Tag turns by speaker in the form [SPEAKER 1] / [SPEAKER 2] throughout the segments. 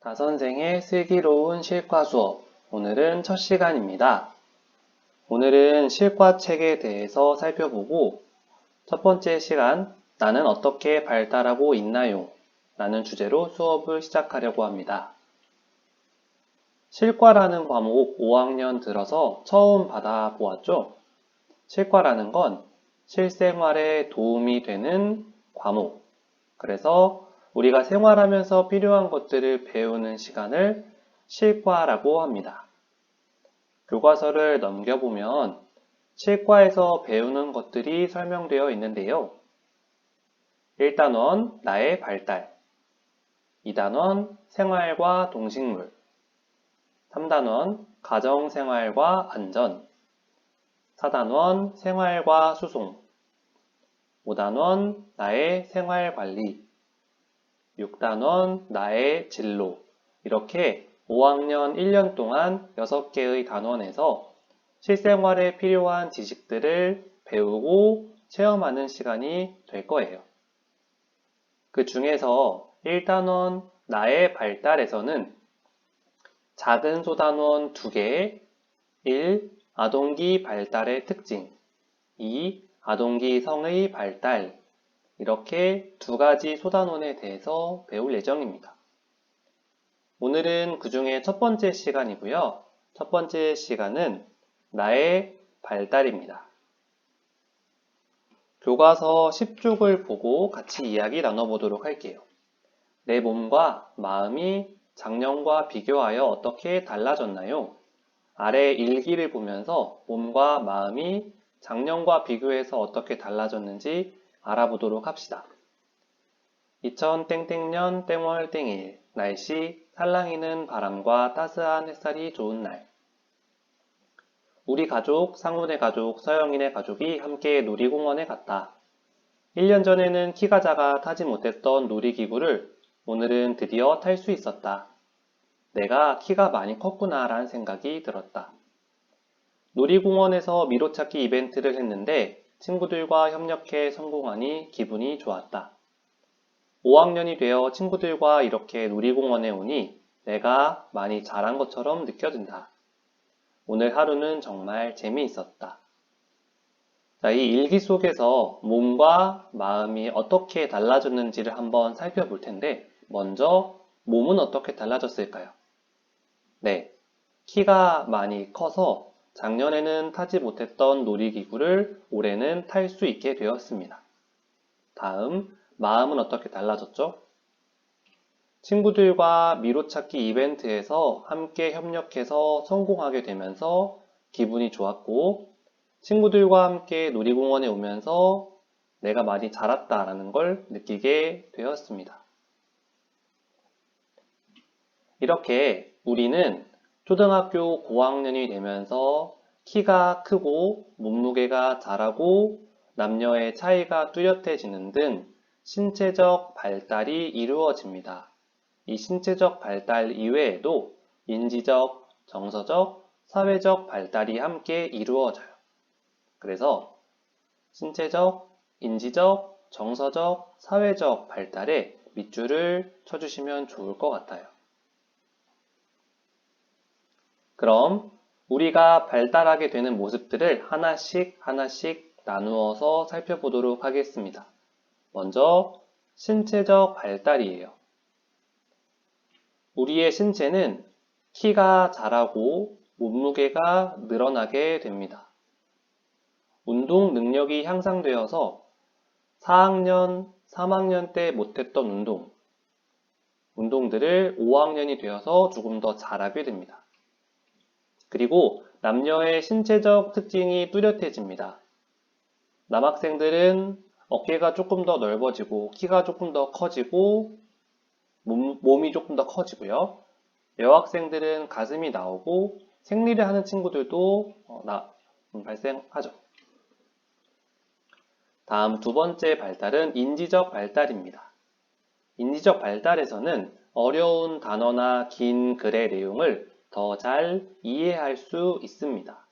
[SPEAKER 1] 다선생의 슬기로운 실과 수업. 오늘은 첫 시간입니다. 오늘은 실과 책에 대해서 살펴보고 첫 번째 시간, 나는 어떻게 발달하고 있나요? 라는 주제로 수업을 시작하려고 합니다. 실과라는 과목 5학년 들어서 처음 받아보았죠? 실과라는 건 실생활에 도움이 되는 과목. 그래서 우리가 생활하면서 필요한 것들을 배우는 시간을 실과라고 합니다. 교과서를 넘겨보면 실과에서 배우는 것들이 설명되어 있는데요. 1단원 나의 발달, 2단원 생활과 동식물, 3단원 가정생활과 안전, 4단원 생활과 수송, 5단원 나의 생활관리, 6단원 나의 진로. 이렇게 5학년 1년 동안 6개의 단원에서 실생활에 필요한 지식들을 배우고 체험하는 시간이 될 거예요. 그 중에서 1단원 나의 발달에서는 작은 소단원 2개, 1. 아동기 발달의 특징, 2. 아동기 성의 발달, 이렇게 두 가지 소단원에 대해서 배울 예정입니다. 오늘은 그 중에 첫 번째 시간이고요. 첫 번째 시간은 나의 발달입니다. 교과서 10쪽을 보고 같이 이야기 나눠보도록 할게요. 내 몸과 마음이 작년과 비교하여 어떻게 달라졌나요? 아래 일기를 보면서 몸과 마음이 작년과 비교해서 어떻게 달라졌는지 알아보도록 합시다. 2000땡땡년 땡월 땡일 날씨 살랑이는 바람과 따스한 햇살이 좋은 날. 우리 가족, 상훈의 가족, 서영인의 가족이 함께 놀이공원에 갔다. 1년 전에는 키가 작아 타지 못했던 놀이기구를 오늘은 드디어 탈 수 있었다. 내가 키가 많이 컸구나 라는 생각이 들었다. 놀이공원에서 미로찾기 이벤트를 했는데 친구들과 협력해 성공하니 기분이 좋았다. 5학년이 되어 친구들과 이렇게 놀이공원에 오니 내가 많이 자란 것처럼 느껴진다. 오늘 하루는 정말 재미있었다. 자, 이 일기 속에서 몸과 마음이 어떻게 달라졌는지를 한번 살펴볼 텐데 먼저 몸은 어떻게 달라졌을까요? 네, 키가 많이 커서 작년에는 타지 못했던 놀이기구를 올해는 탈 수 있게 되었습니다. 다음, 마음은 어떻게 달라졌죠? 친구들과 미로찾기 이벤트에서 함께 협력해서 성공하게 되면서 기분이 좋았고, 친구들과 함께 놀이공원에 오면서 내가 많이 자랐다라는 걸 느끼게 되었습니다. 이렇게 우리는 초등학교 고학년이 되면서 키가 크고 몸무게가 자라고 남녀의 차이가 뚜렷해지는 등 신체적 발달이 이루어집니다. 이 신체적 발달 이외에도 인지적, 정서적, 사회적 발달이 함께 이루어져요. 그래서 신체적, 인지적, 정서적, 사회적 발달에 밑줄을 쳐주시면 좋을 것 같아요. 그럼 우리가 발달하게 되는 모습들을 하나씩 나누어서 살펴보도록 하겠습니다. 먼저 신체적 발달이에요. 우리의 신체는 키가 자라고 몸무게가 늘어나게 됩니다. 운동 능력이 향상되어서 4학년, 3학년 때 못했던 운동들을 5학년이 되어서 조금 더 잘하게 됩니다. 그리고 남녀의 신체적 특징이 뚜렷해집니다. 남학생들은 어깨가 조금 더 넓어지고 키가 조금 더 커지고 몸이 조금 더 커지고요. 여학생들은 가슴이 나오고 생리를 하는 친구들도 발생하죠. 다음 두 번째 발달은 인지적 발달입니다. 인지적 발달에서는 어려운 단어나 긴 글의 내용을 더 잘 이해할 수 있습니다.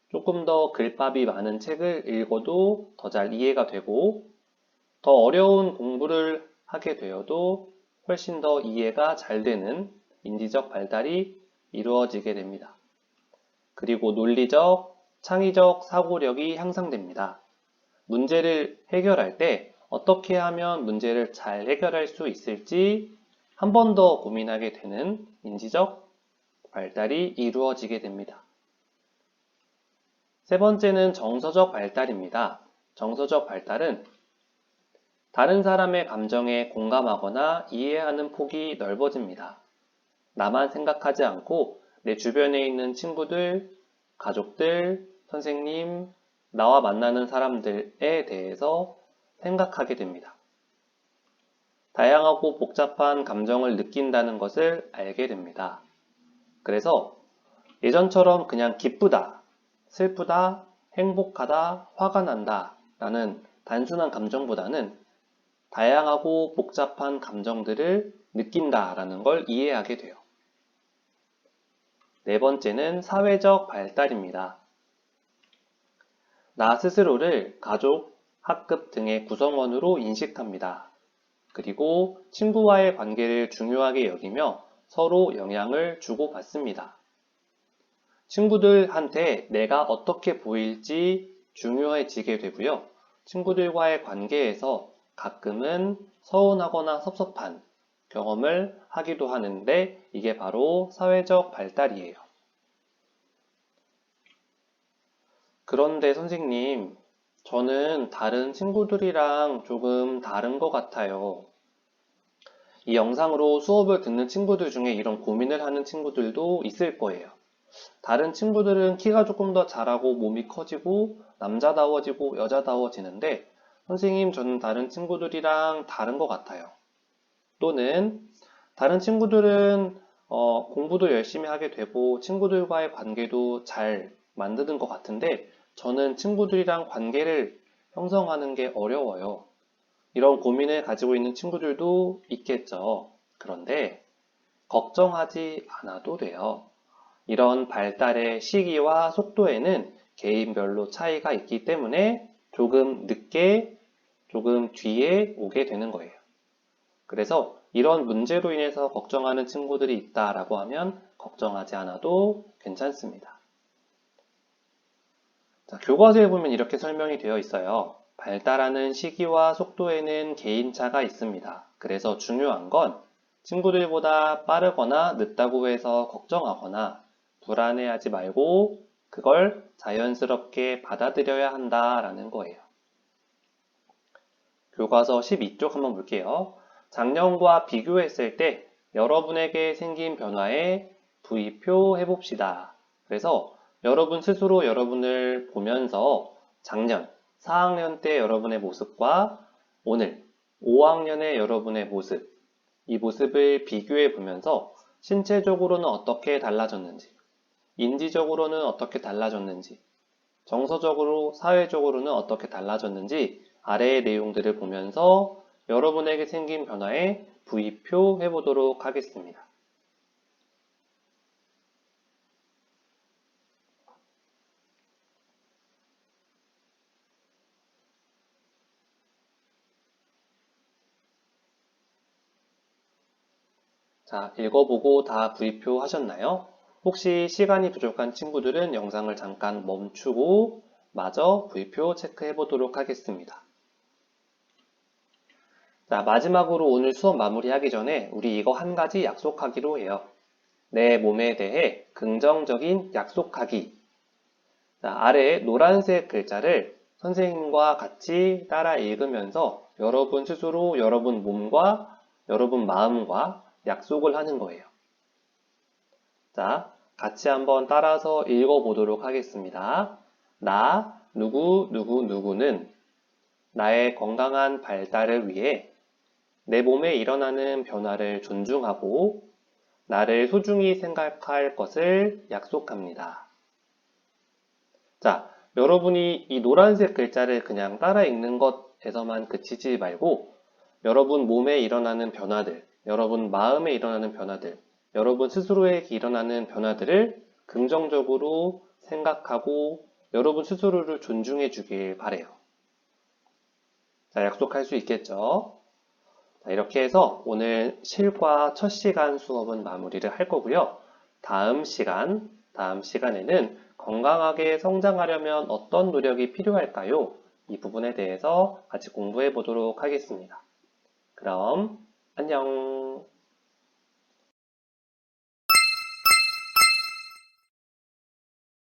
[SPEAKER 1] 조금 더 글밥이 많은 책을 읽어도 더 잘 이해가 되고 더 어려운 공부를 하게 되어도 훨씬 더 이해가 잘 되는 인지적 발달이 이루어지게 됩니다. 그리고 논리적, 창의적 사고력이 향상됩니다. 문제를 해결할 때 어떻게 하면 문제를 잘 해결할 수 있을지 한 번 더 고민하게 되는 인지적 발달이 이루어지게 됩니다. 세 번째는 정서적 발달입니다. 정서적 발달은 다른 사람의 감정에 공감하거나 이해하는 폭이 넓어집니다. 나만 생각하지 않고 내 주변에 있는 친구들, 가족들, 선생님, 나와 만나는 사람들에 대해서 생각하게 됩니다. 다양하고 복잡한 감정을 느낀다는 것을 알게 됩니다. 그래서 예전처럼 그냥 기쁘다, 슬프다, 행복하다, 화가 난다 라는 단순한 감정보다는 다양하고 복잡한 감정들을 느낀다 라는 걸 이해하게 돼요. 네 번째는 사회적 발달입니다. 나 스스로를 가족, 학급 등의 구성원으로 인식합니다. 그리고 친구와의 관계를 중요하게 여기며 서로 영향을 주고받습니다. 친구들한테 내가 어떻게 보일지 중요해지게 되고요. 친구들과의 관계에서 가끔은 서운하거나 섭섭한 경험을 하기도 하는데 이게 바로 사회적 발달이에요. 그런데 선생님, 저는 다른 친구들이랑 조금 다른 것 같아요. 이 영상으로 수업을 듣는 친구들 중에 이런 고민을 하는 친구들도 있을 거예요. 다른 친구들은 키가 조금 더 자라고 몸이 커지고 남자다워지고 여자다워지는데 선생님, 저는 다른 친구들이랑 다른 것 같아요. 또는 다른 친구들은 공부도 열심히 하게 되고 친구들과의 관계도 잘 만드는 것 같은데 저는 친구들이랑 관계를 형성하는 게 어려워요. 이런 고민을 가지고 있는 친구들도 있겠죠. 그런데 걱정하지 않아도 돼요. 이런 발달의 시기와 속도에는 개인별로 차이가 있기 때문에 조금 늦게, 조금 뒤에 오게 되는 거예요. 그래서 이런 문제로 인해서 걱정하는 친구들이 있다라고 하면 걱정하지 않아도 괜찮습니다. 자, 교과서에 보면 이렇게 설명이 되어 있어요. 발달하는 시기와 속도에는 개인차가 있습니다. 그래서 중요한 건 친구들보다 빠르거나 늦다고 해서 걱정하거나 불안해하지 말고 그걸 자연스럽게 받아들여야 한다라는 거예요. 교과서 12쪽 한번 볼게요. 작년과 비교했을 때 여러분에게 생긴 변화에 V표 해봅시다. 그래서 여러분 스스로 여러분을 보면서 작년 4학년 때 여러분의 모습과 오늘 5학년의 여러분의 모습, 이 모습을 비교해 보면서 신체적으로는 어떻게 달라졌는지, 인지적으로는 어떻게 달라졌는지, 정서적으로, 사회적으로는 어떻게 달라졌는지 아래의 내용들을 보면서 여러분에게 생긴 변화에 V표 해보도록 하겠습니다. 자, 읽어보고 다 V표 하셨나요? 혹시 시간이 부족한 친구들은 영상을 잠깐 멈추고 마저 V표 체크해 보도록 하겠습니다. 자, 마지막으로 오늘 수업 마무리하기 전에 우리 이거 한 가지 약속하기로 해요. 내 몸에 대해 긍정적인 약속하기. 자, 아래에 노란색 글자를 선생님과 같이 따라 읽으면서 여러분 스스로 여러분 몸과 여러분 마음과 약속을 하는 거예요. 자, 같이 한번 따라서 읽어보도록 하겠습니다. 나, 누구는 나의 건강한 발달을 위해 내 몸에 일어나는 변화를 존중하고 나를 소중히 생각할 것을 약속합니다. 자, 여러분이 이 노란색 글자를 그냥 따라 읽는 것에서만 그치지 말고 여러분 몸에 일어나는 변화들, 여러분 마음에 일어나는 변화들, 여러분 스스로에게 일어나는 변화들을 긍정적으로 생각하고 여러분 스스로를 존중해 주길 바래요. 자, 약속할 수 있겠죠? 자, 이렇게 해서 오늘 실과 첫 시간 수업은 마무리를 할 거고요. 다음 시간에는 건강하게 성장하려면 어떤 노력이 필요할까요? 이 부분에 대해서 같이 공부해 보도록 하겠습니다. 그럼 안녕.